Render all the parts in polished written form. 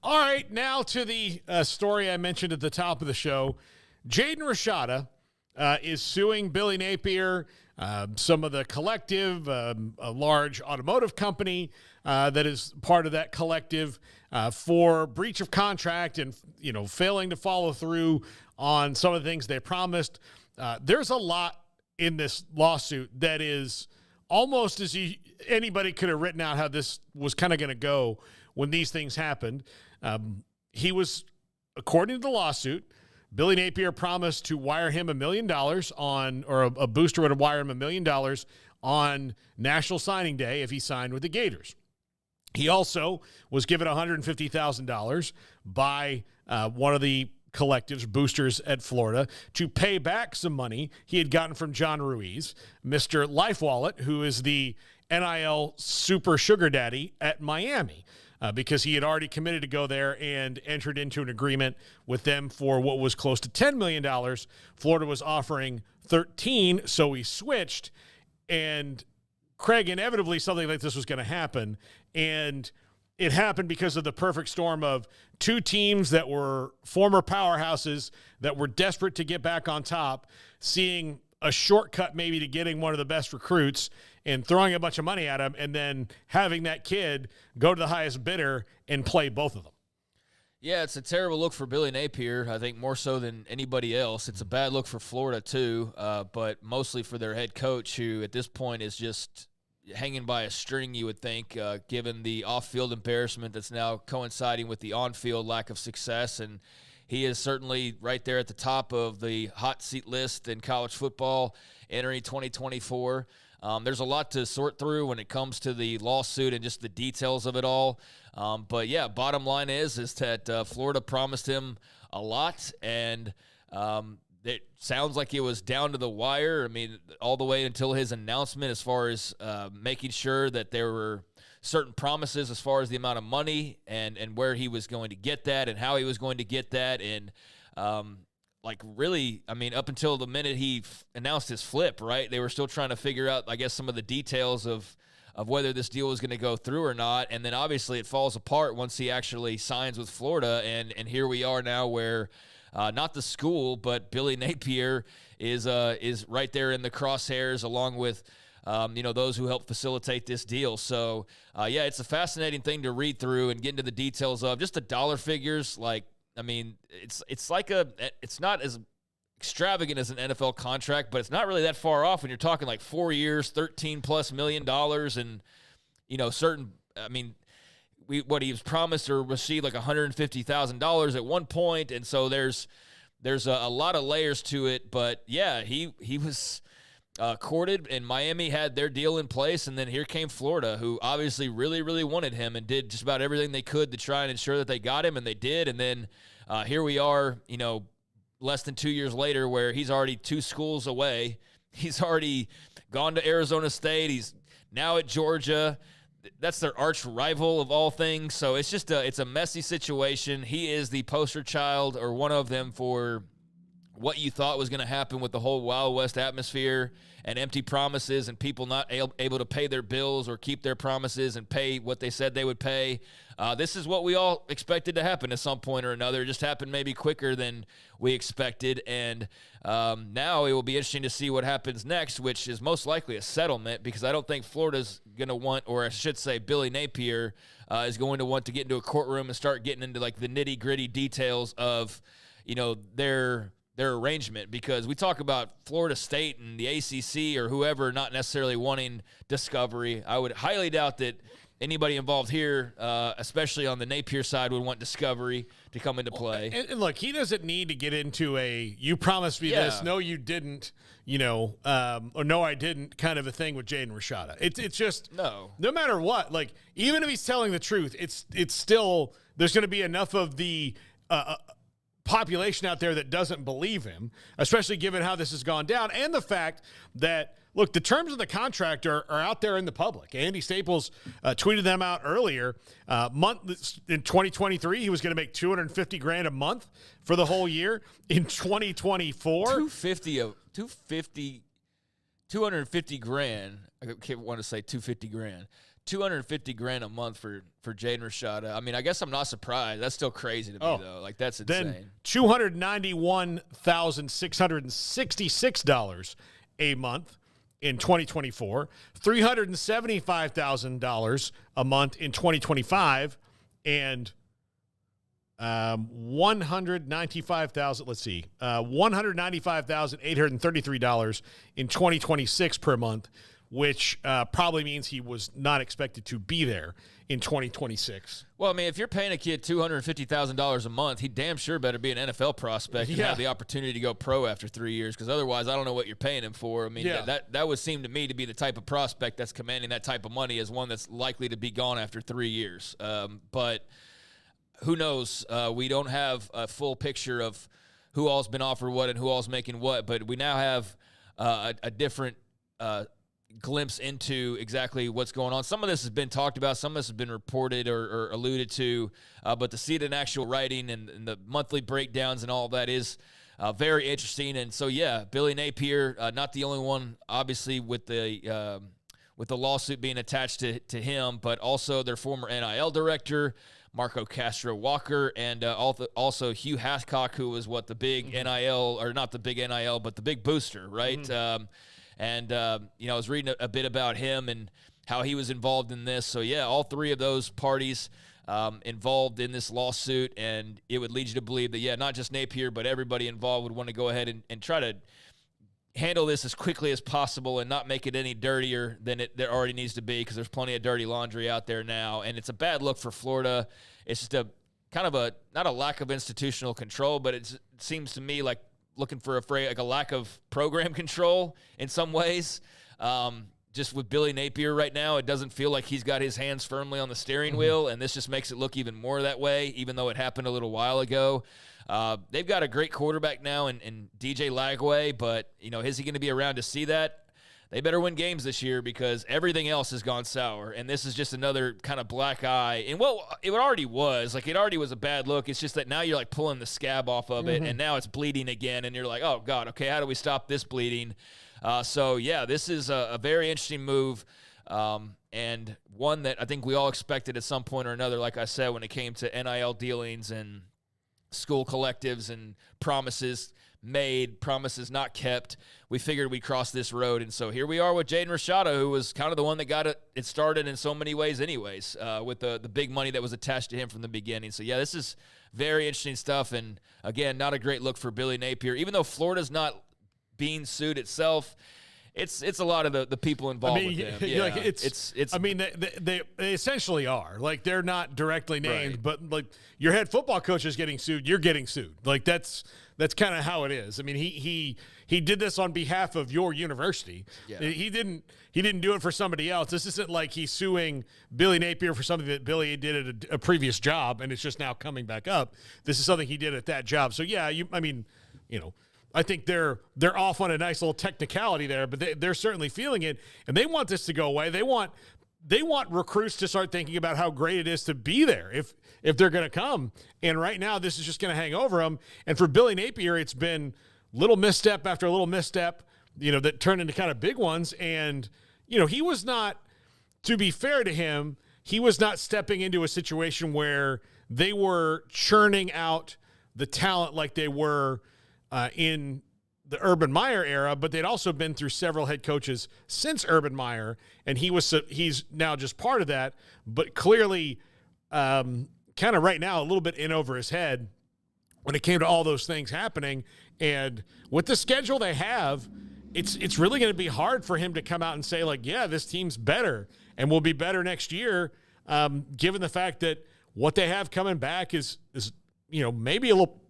All right, now to the story I mentioned at the top of the show. Jaden Rashada is suing Billy Napier, some of the collective, a large automotive company that is part of that collective, for breach of contract and, failing to follow through on some of the things they promised. There's a lot in this lawsuit that is almost as anybody could have written out how this was kind of going to go when these things happened. He was, according to the lawsuit, Billy Napier promised to wire him $1 million a booster would wire him $1 million on National Signing Day if he signed with the Gators. He also was given $150,000 by one of the collectives, boosters at Florida, to pay back some money he had gotten from John Ruiz, Mr. Life Wallet, who is the NIL super sugar daddy at Miami. Because he had already committed to go there and entered into an agreement with them for what was close to $10 million. Florida was offering 13, so he switched. And Craig, inevitably, something like this was going to happen. And it happened because of the perfect storm of two teams that were former powerhouses that were desperate to get back on top, seeing a shortcut maybe to getting one of the best recruits and throwing a bunch of money at him, and then having that kid go to the highest bidder and play both of them. Yeah, it's a terrible look for Billy Napier, I think more so than anybody else. It's a bad look for Florida too, but mostly for their head coach, who at this point is just hanging by a string, you would think, given the off-field embarrassment that's now coinciding with the on-field lack of success. And he is certainly right there at the top of the hot seat list in college football entering 2024. There's a lot to sort through when it comes to the lawsuit and just the details of it all. But yeah, bottom line is that Florida promised him a lot, and it sounds like it was down to the wire. I mean, all the way until his announcement, as far as making sure that there were certain promises as far as the amount of money and where he was going to get that and how he was going to get that. And really, I mean, up until the minute he announced his flip, right, they were still trying to figure out, I guess, some of the details of whether this deal was going to go through or not. And then obviously it falls apart once he actually signs with Florida. And here we are now where not the school, but Billy Napier is right there in the crosshairs, along with those who helped facilitate this deal. So, yeah, it's a fascinating thing to read through and get into the details of just the dollar figures. It's not as extravagant as an NFL contract, but it's not really that far off when you're talking like 4 years, $13+ million, and what he was promised or received like $150,000 at one point, and so there's a lot of layers to it. But yeah, he was courted, and Miami had their deal in place, and then here came Florida, who obviously really, really wanted him and did just about everything they could to try and ensure that they got him, and they did. And then here we are, less than 2 years later, where he's already 2 schools away. He's already gone to Arizona State. He's now at Georgia. That's their arch rival of all things. So it's just it's a messy situation. He is the poster child, or one of them, for what you thought was going to happen with the whole Wild West atmosphere and empty promises and people not able to pay their bills or keep their promises and pay what they said they would pay. This is what we all expected to happen at some point or another. It just happened maybe quicker than we expected. And now it will be interesting to see what happens next, which is most likely a settlement, because I don't think Florida's going to want, or I should say Billy Napier is going to want to get into a courtroom and start getting into like the nitty-gritty details of, their arrangement, because we talk about Florida State and the ACC or whoever not necessarily wanting discovery. I would highly doubt that anybody involved here, especially on the Napier side, would want discovery to come into play. And look, he doesn't need to get into a "you promised me this, no you didn't," or "no I didn't" kind of a thing with Jaden Rashada. It's just no matter what. Like, even if he's telling the truth, it's still, there's going to be enough of the population out there that doesn't believe him, especially given how this has gone down, and the fact that, look, the terms of the contract are out there in the public. Andy Staples tweeted them out earlier. In 2023, he was going to make $250,000 a month for the whole year. In 2024, $250,000. I want to say $250,000. $250,000 a month for Jaden Rashada. I mean, I guess I'm not surprised. That's still crazy to me, though. Like, that's insane. Then $291,666 a month in 2024, $375,000 a month in 2025, and $195,833 in 2026 per month, which probably means he was not expected to be there in 2026. Well, I mean, if you're paying a kid $250,000 a month, he damn sure better be an NFL prospect and have the opportunity to go pro after 3 years, because otherwise I don't know what you're paying him for. I mean, that would seem to me to be the type of prospect that's commanding that type of money as one that's likely to be gone after 3 years. But who knows? We don't have a full picture of who all's been offered what and who all's making what, but we now have a different glimpse into exactly what's going on. Some of this has been talked about, some of this has been reported or alluded to, but to see it in actual writing and the monthly breakdowns and all that is very interesting. And so, yeah, Billy Napier, not the only one, obviously, with the lawsuit being attached to him, but also their former NIL director, Marco Castro Walker, and also Hugh Hathcock, who was the big NIL, or not the big NIL, but the big booster, right? Mm-hmm. I was reading a bit about him and how he was involved in this. So, yeah, all three of those parties involved in this lawsuit, and it would lead you to believe that, not just Napier, but everybody involved would want to go ahead and try to handle this as quickly as possible and not make it any dirtier than there already needs to be, because there's plenty of dirty laundry out there now. And it's a bad look for Florida. It's just not a lack of institutional control, but it seems to me like looking for a lack of program control in some ways. Just with Billy Napier right now, it doesn't feel like he's got his hands firmly on the steering wheel, and this just makes it look even more that way, even though it happened a little while ago. They've got a great quarterback now in DJ Lagway, but is he going to be around to see that? They better win games this year, because everything else has gone sour, and this is just another kind of black eye. And it already was. Like, it already was a bad look. It's just that now you're like pulling the scab off of it, and now it's bleeding again, and you're like, oh, God, okay, how do we stop this bleeding? This is a very interesting move, and one that I think we all expected at some point or another, like I said, when it came to NIL dealings and school collectives and promises made, promises not kept. We figured we'd cross this road, and so here we are with Jaden Rashada, who was kind of the one that got it started in so many ways anyways, with the big money that was attached to him from the beginning. So, this is very interesting stuff, and again, not a great look for Billy Napier. Even though Florida's not being sued itself, it's a lot of the people involved with them. Yeah, like it's. I mean, they essentially are. Like, they're not directly named, right, but like your head football coach is getting sued, you're getting sued. Like, that's kind of how it is. I mean, he did this on behalf of your university. Yeah. He didn't do it for somebody else. This isn't like he's suing Billy Napier for something that Billy did at a previous job, and it's just now coming back up. This is something he did at that job. So, I think they're off on a nice little technicality there, but they're certainly feeling it, and they want this to go away. They want recruits to start thinking about how great it is to be there if they're going to come. And right now, this is just going to hang over them. And for Billy Napier, it's been little misstep after little misstep, that turned into kind of big ones. And he was not, to be fair to him, he was not stepping into a situation where they were churning out the talent like they were in the Urban Meyer era, but they'd also been through several head coaches since Urban Meyer, and he's now just part of that, but clearly kind of right now a little bit in over his head when it came to all those things happening. And with the schedule they have, it's really going to be hard for him to come out and say, like, yeah, this team's better and will be better next year, given the fact that what they have coming back is maybe a little,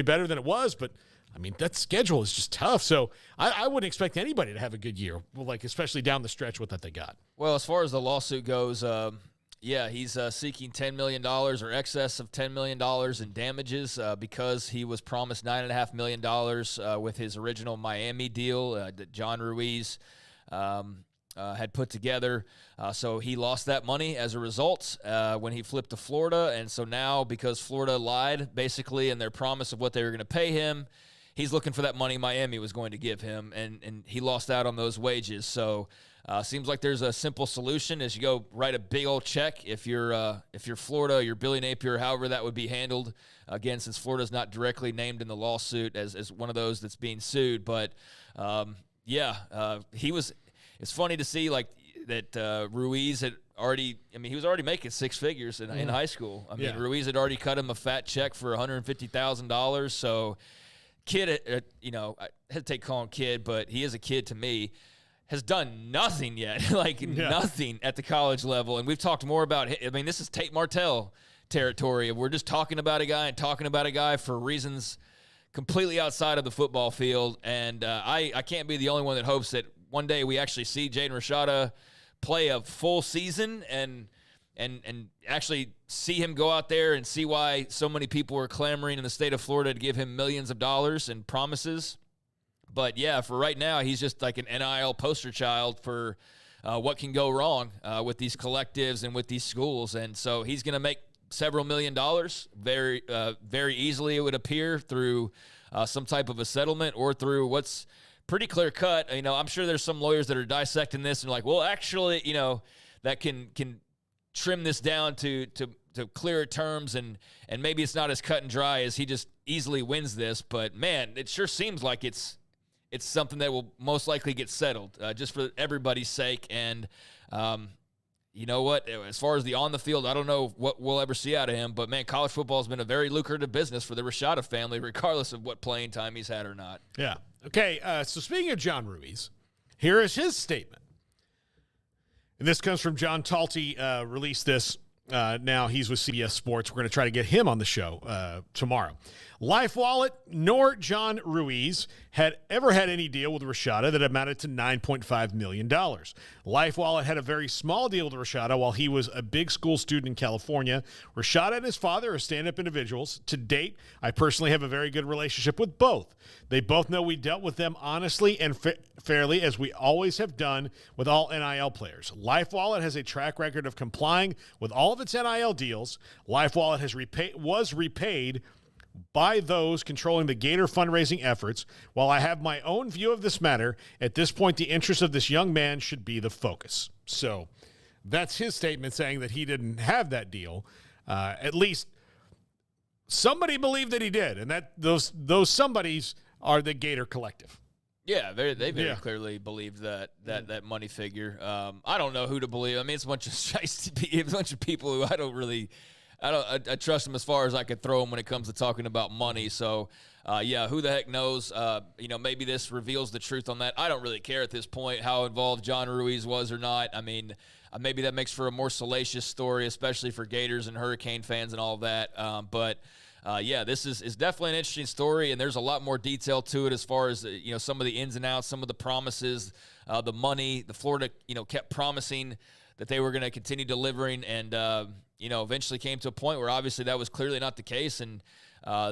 better than it was, but I mean, that schedule is just tough. So I wouldn't expect anybody to have a good year, like especially down the stretch with that they got. Well, as far as the lawsuit goes, he's seeking $10 million or excess of $10 million in damages because he was promised $9.5 million with his original Miami deal that John Ruiz had put together. So he lost that money as a result when he flipped to Florida. And so now, because Florida lied basically in their promise of what they were going to pay him, he's looking for that money Miami was going to give him, and he lost out on those wages. So Seems like there's a simple solution is you go write a big old check if you're Florida, you're Billy Napier, however that would be handled. Again, since Florida's not directly named in the lawsuit as one of those that's being sued. But, it's funny to see like that Ruiz had already – he was already making six figures in high school. Ruiz had already cut him a fat check for $150,000. So, kid, I hesitate calling him kid, but he is a kid to me, has done nothing yet, nothing at the college level. And we've talked more about – this is Tate Martell territory. We're just talking about a guy for reasons completely outside of the football field. And I can't be the only one that hopes that one day we actually see Jaden Rashada play a full season and actually see him go out there and see why so many people are clamoring in the state of Florida to give him millions of dollars and promises. But, yeah, for right now, he's just like an NIL poster child for what can go wrong with these collectives and with these schools. And so he's going to make several $1 million very, very easily, it would appear, through some type of a settlement or through what's pretty clear cut. I'm sure there's some lawyers that are dissecting this and like, well, actually, that can trim this down to clearer terms and maybe it's not as cut and dry as he just easily wins this. But man, it sure seems like it's something that will most likely get settled just for everybody's sake. And you know what? As far as the on the field, I don't know what we'll ever see out of him. But, man, college football has been a very lucrative business for the Rashada family, regardless of what playing time he's had or not. Yeah. Okay, so speaking of John Ruiz, here is his statement. And this comes from John Talty, released this. Now he's with CBS Sports. We're going to try to get him on the show tomorrow. Life Wallet nor John Ruiz had ever had any deal with Rashada that amounted to $9.5 million. Life Wallet had a very small deal with Rashada while he was a big school student in California. Rashada and his father are stand-up individuals. To date, I personally have a very good relationship with both. They both know we dealt with them honestly and fairly, as we always have done with all NIL players. Life Wallet has a track record of complying with all of its NIL deals. Life Wallet was repaid by those controlling the Gator fundraising efforts. While I have my own view of this matter, at this point, the interest of this young man should be the focus. So that's his statement saying that he didn't have that deal. At least somebody believed that he did, and that those somebodies are the Gator Collective. Yeah, they very clearly believed that money figure. I don't know who to believe. It's a bunch of people who I trust them as far as I could throw them when it comes to talking about money. So, who the heck knows? Maybe this reveals the truth on that. I don't really care at this point how involved John Ruiz was or not. Maybe that makes for a more salacious story, especially for Gators and Hurricane fans and all of that. This is definitely an interesting story, and there's a lot more detail to it as far as some of the ins and outs, some of the promises, the money. The Florida kept promising that they were going to continue delivering, and eventually came to a point where obviously that was clearly not the case, and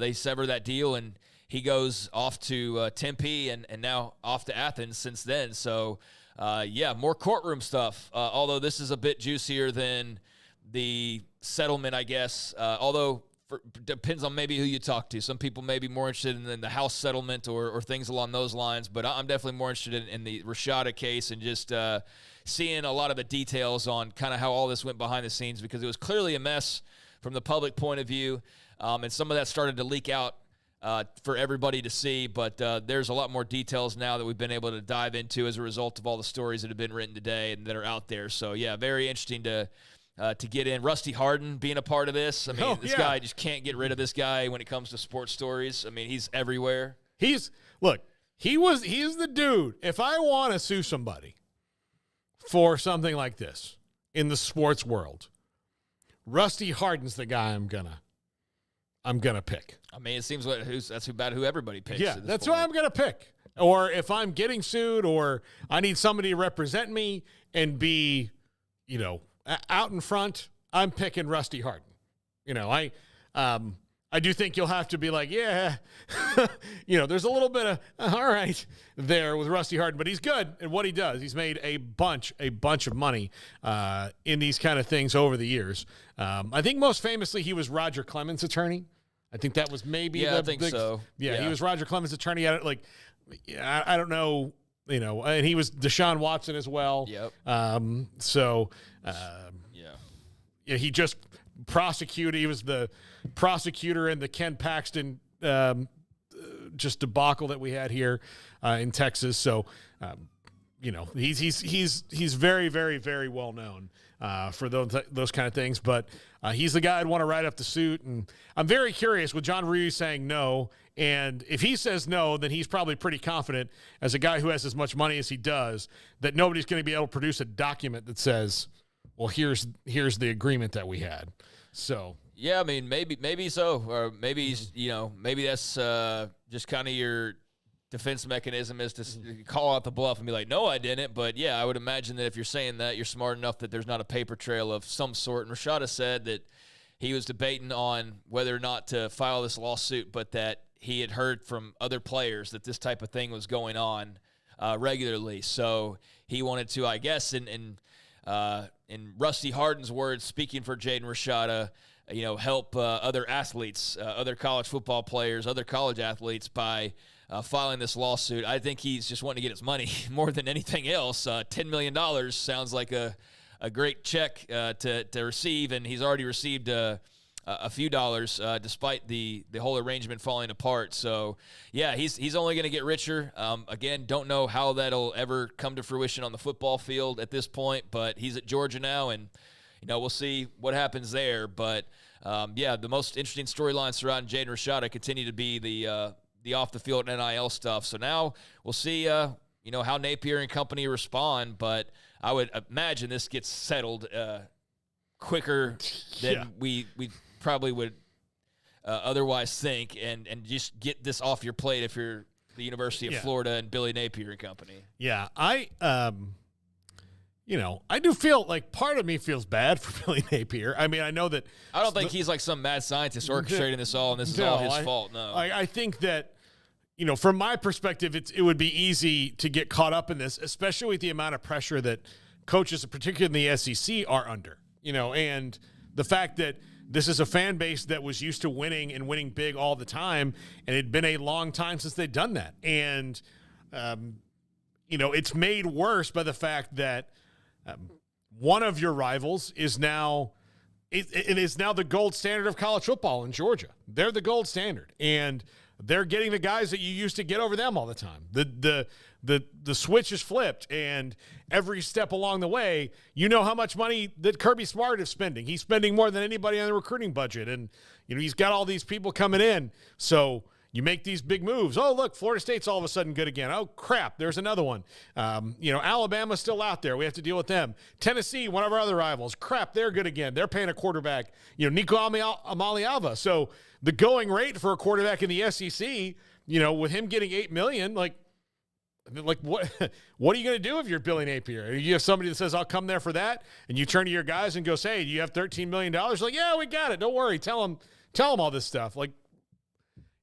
they severed that deal, and he goes off to Tempe and now off to Athens since then. So, more courtroom stuff, although this is a bit juicier than the settlement, I guess, although depends on maybe who you talk to. Some people may be more interested in the house settlement or things along those lines, but I'm definitely more interested in the Rashada case and just seeing a lot of the details on kind of how all this went behind the scenes, because it was clearly a mess from the public point of view, and some of that started to leak out for everybody to see, but there's a lot more details now that we've been able to dive into as a result of all the stories that have been written today and that are out there. So, yeah, very interesting to get in. Rusty Hardin being a part of this. Guy, just can't get rid of this guy when it comes to sports stories. He's everywhere. He's the dude. If I want to sue somebody for something like this in the sports world, Rusty Hardin's the guy I'm gonna pick. It seems that's about who everybody picks. Yeah, that's who I'm gonna pick. Or if I'm getting sued, or I need somebody to represent me and be, out in front, I'm picking Rusty Hardin. I do think you'll have to be like, yeah, there's a little bit of all right there with Rusty Hardin, but he's good at what he does. He's made a bunch of money in these kind of things over the years. I think most famously he was Roger Clemens' attorney. I think that was maybe I think so. Yeah, he was Roger Clemens' attorney. I don't know and he was Deshaun Watson as well. Yep. Yeah, he just prosecuted. He was the prosecutor in the Ken Paxton just debacle that we had here in Texas. So, he's very, very, very well known for those kind of things. But he's the guy I'd want to write up the suit. And I'm very curious with John Rui saying no. And if he says no, then he's probably pretty confident, as a guy who has as much money as he does, that nobody's going to be able to produce a document that says, well, here's the agreement that we had. So yeah, I mean, maybe so, or maybe maybe that's just kind of your defense mechanism, is to call out the bluff and be like, no, I didn't. But yeah, I would imagine that if you're saying that, you're smart enough that there's not a paper trail of some sort. And Rashada said that he was debating on whether or not to file this lawsuit, but that he had heard from other players that this type of thing was going on regularly. So he wanted to, I guess, in Rusty Harden's words, speaking for Jaden Rashada, help other athletes, other college football players, other college athletes by filing this lawsuit. I think he's just wanting to get his money more than anything else. $10 million sounds like a great check to receive, and he's already received a few dollars despite the whole arrangement falling apart. So, yeah, he's only going to get richer. Again, don't know how that'll ever come to fruition on the football field at this point, but he's at Georgia now, and we'll see what happens there. But, the most interesting storylines surrounding Jaden Rashada continue to be the off-the-field NIL stuff. So now we'll see, how Napier and company respond, but I would imagine this gets settled quicker than we probably would otherwise think, and just get this off your plate if you're the University of Florida and Billy Napier and company. Yeah, I do feel like part of me feels bad for Billy Napier. I mean, I know that I don't think he's like some mad scientist orchestrating this all, and this is all his fault. No, I think that from my perspective, it would be easy to get caught up in this, especially with the amount of pressure that coaches, particularly in the SEC, are under. And the fact that this is a fan base that was used to winning and winning big all the time, and it'd been a long time since they'd done that. And, it's made worse by the fact that one of your rivals is now it is now the gold standard of college football in Georgia. They're the gold standard, and they're getting the guys that you used to get over them all the time. The switch is flipped, and every step along the way, how much money that Kirby Smart is spending. He's spending more than anybody on the recruiting budget, and he's got all these people coming in. So you make these big moves. Oh, look, Florida State's all of a sudden good again. Oh, crap, there's another one. Alabama's still out there. We have to deal with them. Tennessee, one of our other rivals. Crap, they're good again. They're paying a quarterback, Nico Amaliava. So the going rate for a quarterback in the SEC, with him getting $8 million, like what are you going to do if you're Billy Napier? You have somebody that says, I'll come there for that, and you turn to your guys and go, hey, do you have $13 million? Like, yeah, we got it. Don't worry. Tell them all this stuff. Like,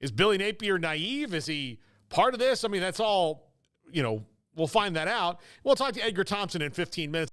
is Billy Napier naive? Is he part of this? I mean, that's all, we'll find that out. We'll talk to Edgar Thompson in 15 minutes.